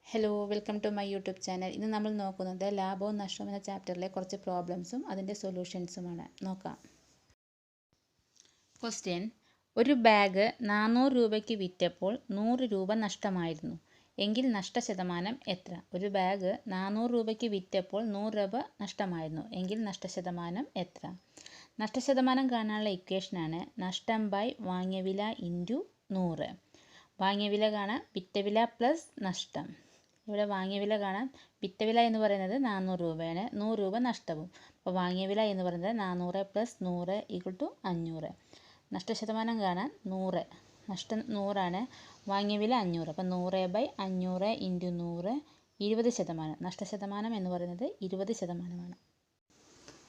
Hello welcome to my YouTube channel. ഇന്ന് നമ്മൾ നോക്കുന്നത് ലാഭവും നഷ്ടവും എന്ന ചാപ്റ്ററിലെ കുറച്ച് പ്രോബ്ലംസും അതിൻ്റെ സൊല്യൂഷൻസുമാണ്. നോക്കാം. ക്വസ്റ്റ്യൻ: ഒരു ബാഗ് 400 രൂപയ്ക്ക് വിറ്റപ്പോൾ 100 രൂപ നഷ്ടമായിരുന്നു എങ്കിൽ നഷ്ടശതമാനം എത്ര? ഒരു ബാഗ് 400 രൂപയ്ക്ക് വിറ്റപ്പോൾ 100 രൂപ നഷ്ടമായിരുന്നു എങ്കിൽ നഷ്ടശതമാനം എത്ര? നഷ്ടശതമാനം കാണാനുള്ള ഇക്വേഷനാണ് നഷ്ടം ബൈ വാങ്ങിയ വില ഇൻറ്റു 100. വാങ്ങിയ വില കാണാൻ വിറ്റ വില പ്ലസ് നഷ്ടം. ഇവിടെ വാങ്ങിയ വില കാണാൻ വിറ്റ വില എന്ന് പറയുന്നത് 400 രൂപയാണ്, 100 രൂപ നഷ്ടവും. അപ്പോൾ വാങ്ങിയ വില എന്ന് പറയുന്നത് 400 പ്ലസ് 100 = 500. നഷ്ടശതമാനം കാണാൻ 100, നഷ്ടം 100ആണ്, വാങ്ങിയ വില 500. അപ്പോൾ 100/500 × 100 20%. നഷ്ടശതമാനം എന്ന് പറയുന്നത് 20%.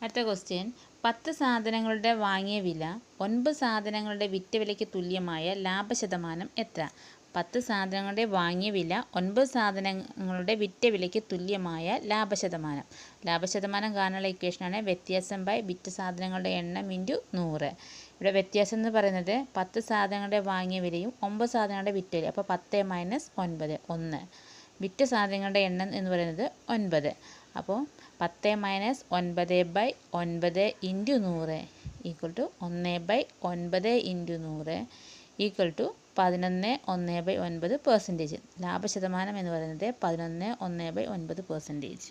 അടുത്ത ക്വസ്റ്റ്യൻ: 10 സാധനങ്ങളുടെ വാങ്ങിയ വില 9 സാധനങ്ങളുടെ വിറ്റ വിലയ്ക്ക് തുല്യമായ ലാഭശതമാനം എത്ര? 10 സാധനങ്ങളുടെ വാങ്ങിയ വില 9 സാധനങ്ങളുടെ വിറ്റ വിലയ്ക്ക് തുല്യമായ ലാഭശതമാനം. ലാഭശതമാനം കാണാനുള്ള ഇക്വേഷനാണ് വ്യത്യാസം ബൈ വിറ്റ സാധനങ്ങളുടെ എണ്ണം ഇൻറ്റു 100. ഇവിടെ വ്യത്യാസം എന്ന് പറയുന്നത് 10 സാധനങ്ങളുടെ വാങ്ങിയ വിലയും 9 സാധനങ്ങളുടെ വിറ്റ വില. അപ്പോൾ 10 - 9 1. വിറ്റ സാധനങ്ങളുടെ എണ്ണം എന്ന് പറയുന്നത് 9. അപ്പോൾ 10 - 9/9 × 100 1/9 × 100 11/9%. ലാഭശതമാനം എന്ന് പറയുന്നത് 11/9%.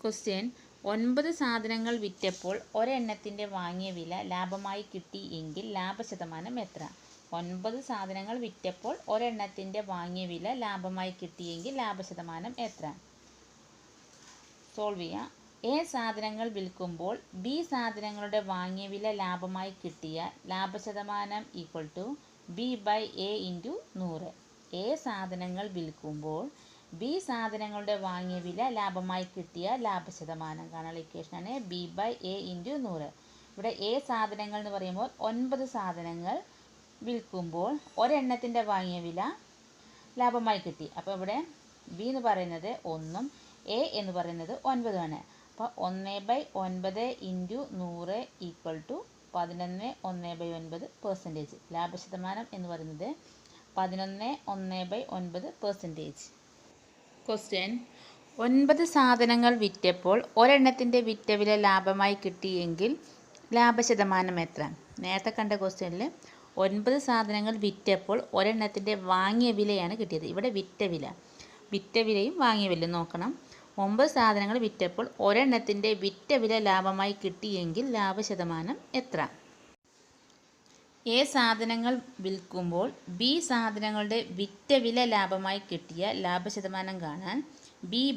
ക്വസ്റ്റ്യൻ: 9 സാധനങ്ങൾ വിറ്റപ്പോൾ ഒരെണ്ണത്തിൻ്റെ വാങ്ങിയ വില ലാഭമായി കിട്ടി എങ്കിൽ ലാഭശതമാനം എത്ര? 9 സാധനങ്ങൾ വിറ്റപ്പോൾ ഒരെണ്ണത്തിൻ്റെ വാങ്ങിയ വില ലാഭമായി കിട്ടിയെങ്കിൽ ലാഭശതമാനം എത്ര? സോൾവ് ചെയ്യാം. എ സാധനങ്ങൾ വിൽക്കുമ്പോൾ ബി സാധനങ്ങളുടെ വാങ്ങിയ വില ലാഭമായി കിട്ടിയ ലാഭശതമാനം B/A × 100. എ സാധനങ്ങൾ വിൽക്കുമ്പോൾ ബി സാധനങ്ങളുടെ വാങ്ങിയ വില ലാഭമായി കിട്ടിയ ലാഭശതമാനം കാണാനുള്ള ഇക്വേഷനാണ് B/A × 100. ഇവിടെ എ സാധനങ്ങൾ എന്ന് പറയുമ്പോൾ 9 സാധനങ്ങൾ വിൽക്കുമ്പോൾ ഒരെണ്ണത്തിൻ്റെ വാങ്ങിയ വില ലാഭമായി കിട്ടി. അപ്പോൾ ഇവിടെ ബി എന്ന് പറയുന്നത് 1ഉം എ എന്ന് പറയുന്നത് 9ഉമാണ്. അപ്പോൾ 1/9 × 100 = 11/9%. ലാഭശതമാനം എന്ന് പറയുന്നത് 11/9%. ക്വസ്റ്റ്യൻ: 9 സാധനങ്ങൾ വിറ്റപ്പോൾ ഒരെണ്ണത്തിൻ്റെ വിറ്റ വില ലാഭമായി കിട്ടിയെങ്കിൽ ലാഭശതമാനം എത്ര? നേരത്തെ കണ്ട ക്വസ്റ്റ്യനിൽ 9 സാധനങ്ങൾ വിറ്റപ്പോൾ ഒരെണ്ണത്തിൻ്റെ വാങ്ങിയ വിലയാണ് കിട്ടിയത്. ഇവിടെ വിറ്റ വിലയും വാങ്ങിയ വിലയും നോക്കണം. 9 സാധനങ്ങൾ വിറ്റപ്പോൾ ഒരെണ്ണത്തിൻ്റെ വിറ്റ വില ലാഭമായി കിട്ടിയെങ്കിൽ ലാഭശതമാനം എത്ര? എ സാധനങ്ങൾ വിൽക്കുമ്പോൾ ബി സാധനങ്ങളുടെ വിറ്റ വില ലാഭമായി കിട്ടിയ ലാഭശതമാനം കാണാൻ B/A -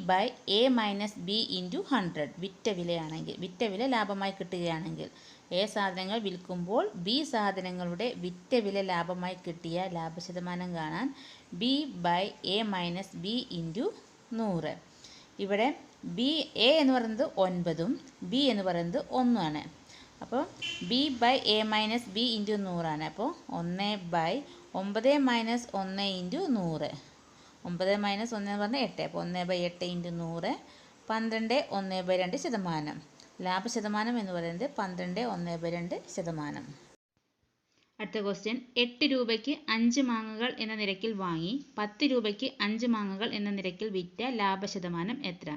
B × 100. വിറ്റ വില ലാഭമായി കിട്ടുകയാണെങ്കിൽ എ സാധനങ്ങൾ വിൽക്കുമ്പോൾ ബി സാധനങ്ങളുടെ വിറ്റ വില ലാഭമായി കിട്ടിയ ലാഭശതമാനം കാണാൻ B/A - B × 100. ഇവിടെ എ എന്ന് പറയുന്നത് 9ഉം ബി എന്ന് പറയുന്നത് 1ഉമാണ്. അപ്പോൾ B/A - B × 100 ആണ്. അപ്പോൾ 1/9 - 1 × 100. 9 - 1 എന്ന് പറഞ്ഞാൽ 8. അപ്പോൾ 1/8 × 100 12/1/2%. ലാഭശതമാനം എന്ന് പറയുന്നത് 12/1/2%. അടുത്ത ക്വസ്റ്റ്യൻ: 8 രൂപയ്ക്ക് 5 മാങ്ങകൾ എന്ന നിരക്കിൽ വാങ്ങി 10 രൂപയ്ക്ക് 5 മാങ്ങകൾ എന്ന നിരക്കിൽ വിറ്റ ലാഭശതമാനം എത്ര?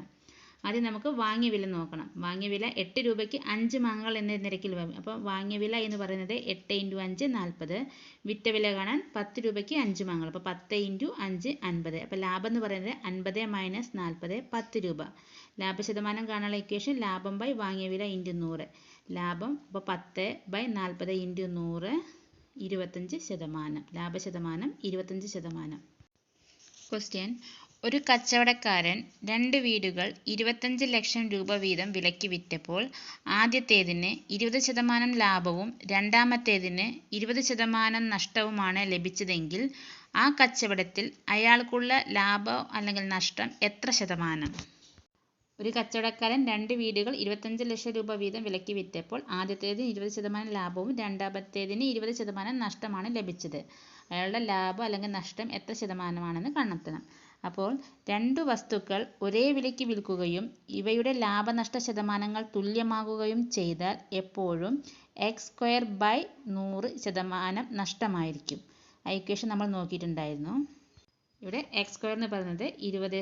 ആദ്യം നമുക്ക് വാങ്ങിയ വില നോക്കണം. വാങ്ങിയ വില 8 രൂപയ്ക്ക് 5 മാങ്ങകൾ എന്ന നിരക്കിൽ വാങ്ങി. അപ്പോൾ വാങ്ങിയ വില എന്ന് പറയുന്നത് 8 × 5 40. വിറ്റ വില കാണാൻ 10 രൂപയ്ക്ക് 5 മാങ്ങകൾ. അപ്പോൾ 10 × 5 50. അപ്പോൾ ലാഭം എന്ന് പറയുന്നത് 50 - 40 10 രൂപ. ലാഭശതമാനം കാണാനുള്ള ഇക്വേഷൻ ലാഭം ബൈ വാങ്ങിയ വില × 100. ലാഭം അപ്പോൾ 10/40 × 100 25%. ലാഭശതമാനം 25%. ക്വസ്റ്റ്യൻ: ഒരു കച്ചവടക്കാരൻ 2 വീടുകൾ 25 ലക്ഷം രൂപ വീതം വിലയ്ക്ക് വിറ്റപ്പോൾ ആദ്യത്തേതിന് 20% ലാഭവും രണ്ടാമത്തേതിന് 20% നഷ്ടവുമാണ് ലഭിച്ചതെങ്കിൽ ആ കച്ചവടത്തിൽ അയാൾക്കുള്ള ലാഭം അല്ലെങ്കിൽ നഷ്ടം എത്ര ശതമാനം? ഒരു കച്ചവടക്കാരൻ 2 വീടുകൾ 25 ലക്ഷം രൂപ വീതം വിലയ്ക്ക് വിറ്റപ്പോൾ ആദ്യത്തേതിന് 20% ലാഭവും രണ്ടാമത്തേതിന് 20% നഷ്ടമാണ് ലഭിച്ചത്. അയാളുടെ ലാഭം അല്ലെങ്കിൽ നഷ്ടം എത്ര ശതമാനമാണെന്ന് കണ്ടെത്തണം. അപ്പോൾ 2 വസ്തുക്കൾ ഒരേ വിലയ്ക്ക് വിൽക്കുകയും ഇവയുടെ ലാഭനഷ്ട ശതമാനങ്ങൾ തുല്യമാകുകയും ചെയ്താൽ എപ്പോഴും x²/100% നഷ്ടമായിരിക്കും. ആ ഇക്വേഷൻ നമ്മൾ നോക്കിയിട്ടുണ്ടായിരുന്നു. ഇവിടെ എക്സ് സ്ക്വയർ എന്ന് പറയുന്നത് 20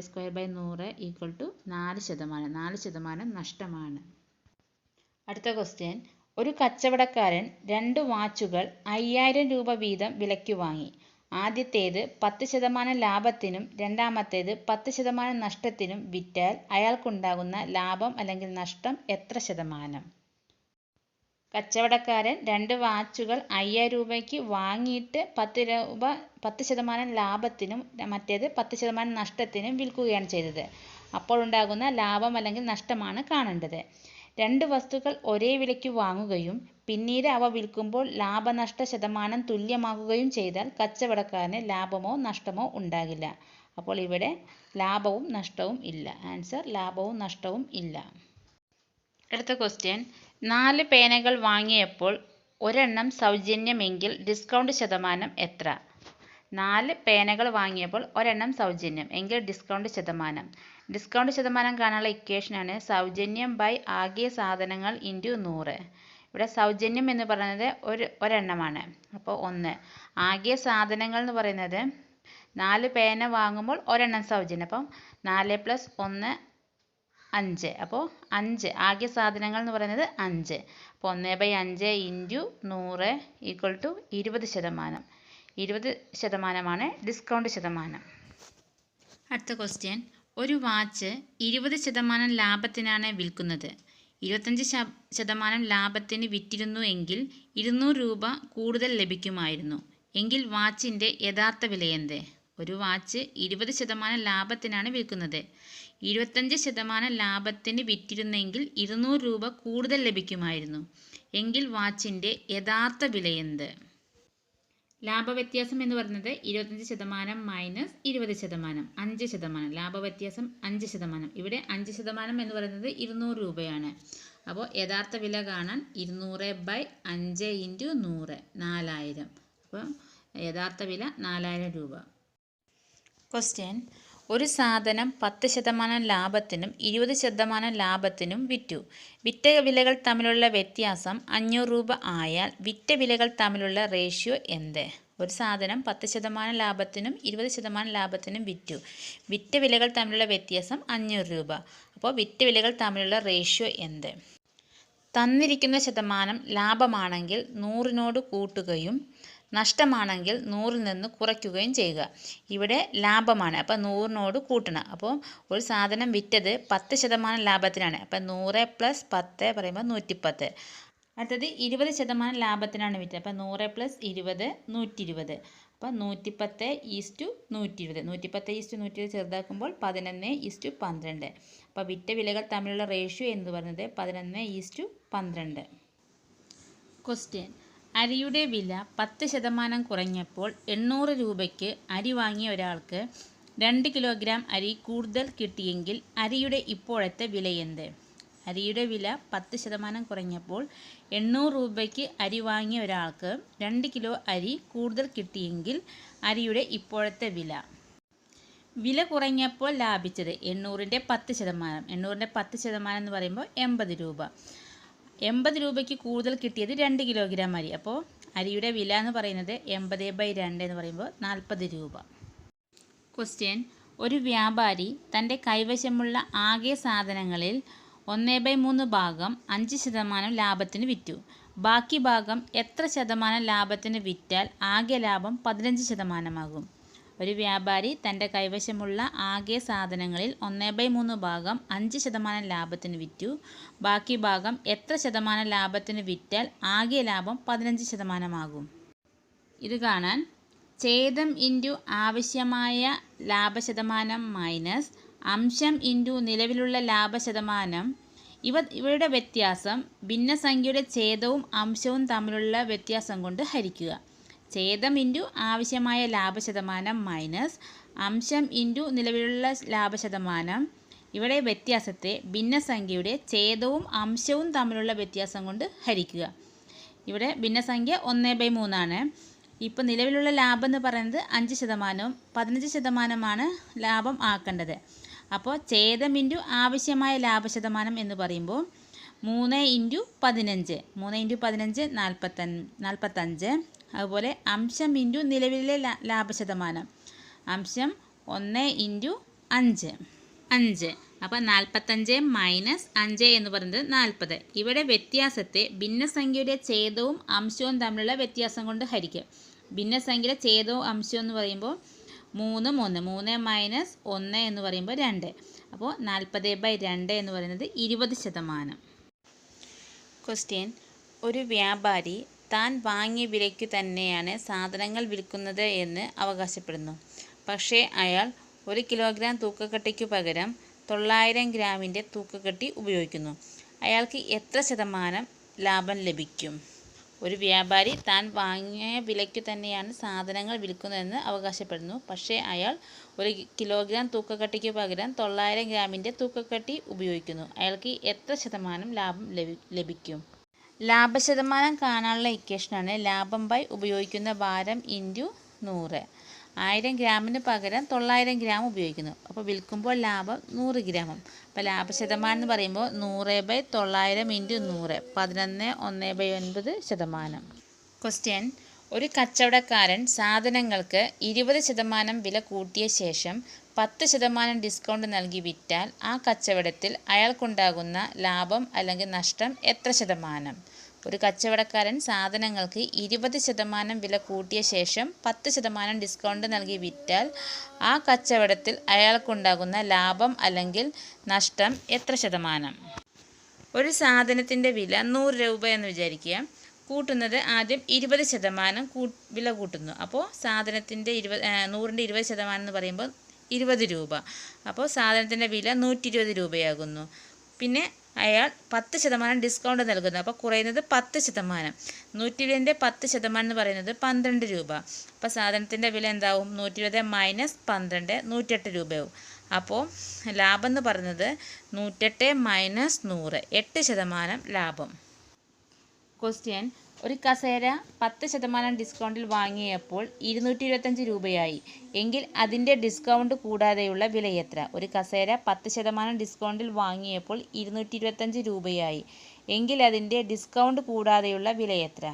സ്ക്വയർ ബൈ 100 ഈക്വൽ ടു 4% നഷ്ടമാണ്. അടുത്ത ക്വസ്റ്റ്യൻ, ഒരു കച്ചവടക്കാരൻ 2 വാച്ചുകൾ 5000 രൂപ വീതം വിലയ്ക്ക് വാങ്ങി. ആദ്യത്തേത് 10% ലാഭത്തിനും രണ്ടാമത്തേത് 10% നഷ്ടത്തിനും വിറ്റാൽ അയാൾക്കുണ്ടാകുന്ന ലാഭം അല്ലെങ്കിൽ നഷ്ടം എത്ര ശതമാനം? കച്ചവടക്കാരൻ 2 വാച്ചുകൾ 5000 രൂപയ്ക്ക് വാങ്ങിയിട്ട് 10% ലാഭത്തിനും മറ്റേത് 10% നഷ്ടത്തിനും വിൽക്കുകയാണ് ചെയ്തത്. അപ്പോൾ ഉണ്ടാകുന്ന ലാഭം അല്ലെങ്കിൽ നഷ്ടമാണ് കാണേണ്ടത്. 2 വസ്തുക്കൾ ഒരേ വിലയ്ക്ക് വാങ്ങുകയും പിന്നീട് അവ വിൽക്കുമ്പോൾ ലാഭനഷ്ട ശതമാനം തുല്യമാകുകയും ചെയ്താൽ കച്ചവടക്കാരന് ലാഭമോ നഷ്ടമോ ഉണ്ടാകില്ല. അപ്പോൾ ഇവിടെ ലാഭവും നഷ്ടവും ഇല്ല. ആൻസർ ലാഭവും നഷ്ടവും ഇല്ല. അടുത്ത ക്വസ്റ്റ്യൻ, 4 പേനകൾ വാങ്ങിയപ്പോൾ ഒരെണ്ണം സൗജന്യമെങ്കിൽ ഡിസ്കൗണ്ട് ശതമാനം എത്ര? 4 പേനകൾ വാങ്ങിയപ്പോൾ ഒരെണ്ണം സൗജന്യം എങ്കിൽ ഡിസ്കൗണ്ട് ശതമാനം. ഡിസ്കൗണ്ട് ശതമാനം കാണാനുള്ള ഇക്വേഷനാണ് സൗജന്യം ബൈ ആകെ സാധനങ്ങൾ ഇൻറ്റു 100. ഇവിടെ സൗജന്യം എന്ന് പറയുന്നത് ഒരെണ്ണമാണ്. അപ്പോൾ 1. ആകെ സാധനങ്ങൾ എന്ന് പറയുന്നത് 4 പേന വാങ്ങുമ്പോൾ ഒരെണ്ണം സൗജന്യം. അപ്പം 4 + 1 5. അപ്പോൾ 5 ആകെ സാധനങ്ങൾ എന്ന് പറയുന്നത് 5. അപ്പോൾ 1/5 ഇൻറ്റു 100 ഈക്വൽ ടു 20%. 20% ഡിസ്കൗണ്ട് ശതമാനം. അടുത്ത ക്വസ്റ്റ്യൻ, ഒരു വാച്ച് 20% ലാഭത്തിനാണ് വിൽക്കുന്നത്. 25% ലാഭത്തിന് വിറ്റിരുന്നു എങ്കിൽ 200 രൂപ കൂടുതൽ ലഭിക്കുമായിരുന്നു. എങ്കിൽ വാച്ചിൻ്റെ യഥാർത്ഥ വിലയെന്ത്? ഒരു വാച്ച് 20% ലാഭത്തിനാണ് വിൽക്കുന്നത്. 25% ലാഭത്തിന് വിറ്റിരുന്നെങ്കിൽ 200 രൂപ കൂടുതൽ ലഭിക്കുമായിരുന്നു. എങ്കിൽ വാച്ചിൻ്റെ യഥാർത്ഥ വിലയെന്ത്? ലാഭവ്യത്യാസം എന്ന് പറയുന്നത് 25% മൈനസ് 20%, 5%. ലാഭവ്യത്യാസം 5%. ഇവിടെ 5% എന്ന് പറയുന്നത് 200 രൂപയാണ്. അപ്പോൾ യഥാർത്ഥ വില കാണാൻ 200/5 ഇൻറ്റു 100 4000. അപ്പോൾ യഥാർത്ഥ വില 4000 രൂപ. ക്വസ്റ്റ്യൻ, ഒരു സാധനം 10% ലാഭത്തിനും 20% ലാഭത്തിനും വിറ്റു. വിറ്റ വിലകൾ തമ്മിലുള്ള വ്യത്യാസം 500 രൂപ ആയാൽ വിറ്റ വിലകൾ തമ്മിലുള്ള റേഷ്യോ എന്ത്? ഒരു സാധനം 10% ലാഭത്തിനും 20% ലാഭത്തിനും വിറ്റു. വിറ്റ വിലകൾ തമ്മിലുള്ള വ്യത്യാസം 500 രൂപ. അപ്പോൾ വിറ്റ വിലകൾ തമ്മിലുള്ള റേഷ്യോ എന്ത്? തന്നിരിക്കുന്ന ശതമാനം ലാഭമാണെങ്കിൽ 100നോട് കൂട്ടുകയും നഷ്ടമാണെങ്കിൽ 100ൽ നിന്ന് കുറയ്ക്കുകയും ചെയ്യുക. ഇവിടെ ലാഭമാണ്, അപ്പോൾ 100നോട് കൂട്ടണം. അപ്പോൾ ഒരു സാധനം വിറ്റത് 10% ലാഭത്തിനാണ്. അപ്പോൾ 100 + 10 പറയുമ്പോൾ 110. അടുത്തത് 20% ലാഭത്തിനാണ് വിറ്റത്. അപ്പോൾ 100 + 20 120. അപ്പോൾ 110:120. 110:120 ചെറുതാക്കുമ്പോൾ 11:12. അപ്പോൾ വിറ്റ വിലകൾ തമ്മിലുള്ള റേഷ്യോ എന്ന് പറയുന്നത് 11:12. ക്വസ്റ്റ്യൻ, അരിയുടെ വില 10% കുറഞ്ഞപ്പോൾ 800 രൂപയ്ക്ക് അരി വാങ്ങിയ ഒരാൾക്ക് 2 കിലോഗ്രാം അരി കൂടുതൽ കിട്ടിയെങ്കിൽ അരിയുടെ ഇപ്പോഴത്തെ വില എന്ത്? അരിയുടെ വില 10% കുറഞ്ഞപ്പോൾ 800 രൂപയ്ക്ക് അരി വാങ്ങിയ ഒരാൾക്ക് 2 കിലോ അരി കൂടുതൽ കിട്ടിയെങ്കിൽ അരിയുടെ ഇപ്പോഴത്തെ വില. വില കുറഞ്ഞപ്പോൾ ലാഭിച്ചത് 800ൻ്റെ 10%. 800ൻ്റെ 10% എന്ന് പറയുമ്പോൾ 80 രൂപ. 80 രൂപയ്ക്ക് കൂടുതൽ കിട്ടിയത് 2 കിലോഗ്രാം അരി. അപ്പോൾ അരിയുടെ വില എന്ന് പറയുന്നത് 80/2 എന്ന് പറയുമ്പോൾ 40 രൂപ. ക്വസ്റ്റ്യൻ, ഒരു വ്യാപാരി തൻ്റെ കൈവശമുള്ള ആകെ സാധനങ്ങളിൽ 1/3 ഭാഗം 5% ലാഭത്തിന് വിറ്റു. ബാക്കി ഭാഗം എത്ര ശതമാനം ലാഭത്തിന് വിറ്റാൽ ആകെ ലാഭം 15% ആകും? ഒരു വ്യാപാരി തൻ്റെ കൈവശമുള്ള ആകെ സാധനങ്ങളിൽ 1/3 ഭാഗം 5% ലാഭത്തിന് വിറ്റു. ബാക്കി ഭാഗം എത്ര ശതമാനം ലാഭത്തിന് വിറ്റാൽ ആകെ ലാഭം 15% ആകും? ഇത് കാണാൻ ഛേദം ഇൻറ്റു ആവശ്യമായ ലാഭശതമാനം മൈനസ് അംശം ഇൻറ്റു നിലവിലുള്ള ലാഭശതമാനം ഇവയുടെ വ്യത്യാസം ഭിന്നസംഖ്യയുടെ ഛേദവും അംശവും തമ്മിലുള്ള വ്യത്യാസം കൊണ്ട് ഹരിക്കുക. ഛേദം ഇൻറ്റു ആവശ്യമായ ലാഭശതമാനം മൈനസ് അംശം ഇൻറ്റു നിലവിലുള്ള ലാഭശതമാനം ഇവിടെ വ്യത്യാസത്തെ ഭിന്നസംഖ്യയുടെ ഛേദവും അംശവും തമ്മിലുള്ള വ്യത്യാസം കൊണ്ട് ഹരിക്കുക. ഇവിടെ ഭിന്നസംഖ്യ 1/3 ഇപ്പോൾ നിലവിലുള്ള ലാഭം എന്ന് പറയുന്നത് 5%, 15% ലാഭം ആക്കേണ്ടത്. അപ്പോൾ ഛേദം ഇൻറ്റു ആവശ്യമായ ലാഭശതമാനം എന്ന് പറയുമ്പോൾ 3 × 15. 3 × 15 45. അതുപോലെ അംശം ഇൻറ്റു നിലവിലെ ലാഭശതമാനം. അംശം 1 ഇൻറ്റു 5 5. അപ്പോൾ 45 മൈനസ് 5 എന്ന് പറയുന്നത് 40. ഇവിടെ വ്യത്യാസത്തെ ഭിന്നസംഖ്യയുടെ ഛേദവും അംശവും തമ്മിലുള്ള വ്യത്യാസം കൊണ്ട് ഹരിക്കുക. ഭിന്നസംഖ്യയുടെ ഛേദവും അംശവും എന്ന് പറയുമ്പോൾ 3 3 മൈനസ് 1 എന്ന് പറയുമ്പോൾ 2. അപ്പോൾ 40/2 എന്ന് പറയുന്നത് 20%. ക്വസ്റ്റ്യൻ: ഒരു വ്യാപാരി താൻ വാങ്ങിയ വിലയ്ക്കു തന്നെയാണ് സാധനങ്ങൾ വിൽക്കുന്നത് എന്ന് അവകാശപ്പെടുന്നു. പക്ഷേ അയാൾ 1 കിലോഗ്രാം തൂക്കക്കട്ടിക്കു പകരം 900 ഗ്രാമിൻ്റെ തൂക്കക്കട്ടി ഉപയോഗിക്കുന്നു. അയാൾക്ക് എത്ര ശതമാനം ലാഭം ലഭിക്കും? ഒരു വ്യാപാരി താൻ വാങ്ങിയ വിലയ്ക്കു തന്നെയാണ് സാധനങ്ങൾ വിൽക്കുന്നതെന്ന് അവകാശപ്പെടുന്നു. പക്ഷേ അയാൾ 1 കിലോഗ്രാം തൂക്കക്കട്ടിക്ക് പകരം 900 ഗ്രാമിൻ്റെ തൂക്കക്കട്ടി ഉപയോഗിക്കുന്നു. അയാൾക്ക് എത്ര ശതമാനം ലാഭം ലഭിക്കും? ലാഭശതമാനം കാണാനുള്ള ഇക്വേഷനാണ് ലാഭം ബൈ ഉപയോഗിക്കുന്ന ഭാരം ഇൻറ്റു 100. 1000 ഗ്രാമിന് പകരം 900 ഗ്രാം ഉപയോഗിക്കുന്നു. അപ്പോൾ വിൽക്കുമ്പോൾ ലാഭം 100 ഗ്രാമും. അപ്പോൾ ലാഭശതമാനം എന്ന് പറയുമ്പോൾ 100/900 ഇൻറ്റു 100 11/9%. ക്വസ്റ്റ്യൻ: ഒരു കച്ചവടക്കാരൻ സാധനങ്ങൾക്ക് 20% വില കൂട്ടിയ ശേഷം 10% ഡിസ്കൗണ്ട് നൽകി വിറ്റാൽ ആ കച്ചവടത്തിൽ അയാൾക്കുണ്ടാകുന്ന ലാഭം അല്ലെങ്കിൽ നഷ്ടം എത്ര ശതമാനം? ഒരു കച്ചവടക്കാരൻ സാധനങ്ങൾക്ക് 20% വില കൂട്ടിയ ശേഷം 10% ഡിസ്കൗണ്ട് നൽകി വിറ്റാൽ ആ കച്ചവടത്തിൽ അയാൾക്കുണ്ടാകുന്ന ലാഭം അല്ലെങ്കിൽ നഷ്ടം എത്ര ശതമാനം? ഒരു സാധനത്തിൻ്റെ വില 100 രൂപ എന്ന് വിചാരിക്കുക. കൂട്ടുന്നത് ആദ്യം 20% വില കൂട്ടുന്നു. അപ്പോൾ സാധനത്തിൻ്റെ 100ൻ്റെ 20% എന്ന് പറയുമ്പോൾ 20 രൂപ. അപ്പോൾ സാധനത്തിൻ്റെ വില 120 രൂപയാകുന്നു. പിന്നെ അയാൾ 10% ഡിസ്കൗണ്ട് നൽകുന്നു. അപ്പോൾ കുറയുന്നത് 10%. 120ൻ്റെ 10% എന്ന് പറയുന്നത് 12 രൂപ. അപ്പോൾ സാധനത്തിൻ്റെ വില എന്താവും? 120 മൈനസ് 12 108 രൂപയാവും. അപ്പോൾ ലാഭം എന്ന് പറയുന്നത് 108 മൈനസ് 100 8% ലാഭം. ക്വസ്റ്റ്യൻ: ഒരു കസേര 10% ഡിസ്കൗണ്ടിൽ വാങ്ങിയപ്പോൾ 225 രൂപയായി എങ്കിൽ അതിൻ്റെ ഡിസ്കൗണ്ട് കൂടാതെയുള്ള വില എത്ര? ഒരു കസേര 10% ഡിസ്കൗണ്ടിൽ വാങ്ങിയപ്പോൾ 225 രൂപയായി എങ്കിൽ അതിൻ്റെ ഡിസ്കൗണ്ട് കൂടാതെയുള്ള വില എത്ര?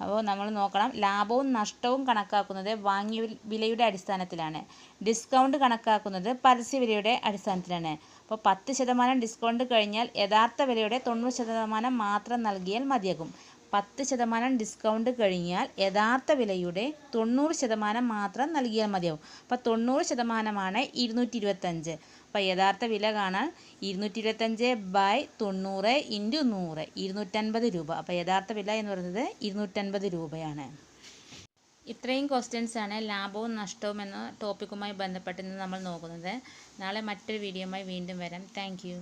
അപ്പോൾ നമ്മൾ നോക്കണം, ലാഭവും നഷ്ടവും കണക്കാക്കുന്നത് വാങ്ങിയ വിലയുടെ അടിസ്ഥാനത്തിലാണ്. ഡിസ്കൗണ്ട് കണക്കാക്കുന്നത് പരസ്യവിലയുടെ അടിസ്ഥാനത്തിലാണ്. അപ്പോൾ 10% ഡിസ്കൗണ്ട് കഴിഞ്ഞാൽ യഥാർത്ഥ വിലയുടെ 90% മാത്രം നൽകിയാൽ മതിയാകും. 10% ഡിസ്കൗണ്ട് കഴിഞ്ഞാൽ യഥാർത്ഥ വിലയുടെ 90% മാത്രം നൽകിയാൽ മതിയാവും. അപ്പോൾ 90%ആണ് 225. അപ്പോൾ യഥാർത്ഥ വില കാണാൻ 225/90 ഇൻറ്റു 100 250 രൂപ. അപ്പോൾ യഥാർത്ഥ വില എന്ന് പറയുന്നത് 250 രൂപയാണ്. ഇത്രയും ക്വസ്റ്റ്യൻസാണ് ലാഭവും നഷ്ടവും എന്ന ടോപ്പിക്കുമായി ബന്ധപ്പെട്ട് നമ്മൾ നോക്കുന്നത്. നാളെ മറ്റൊരു വീഡിയോയുമായി വീണ്ടും വരാം. Thank you.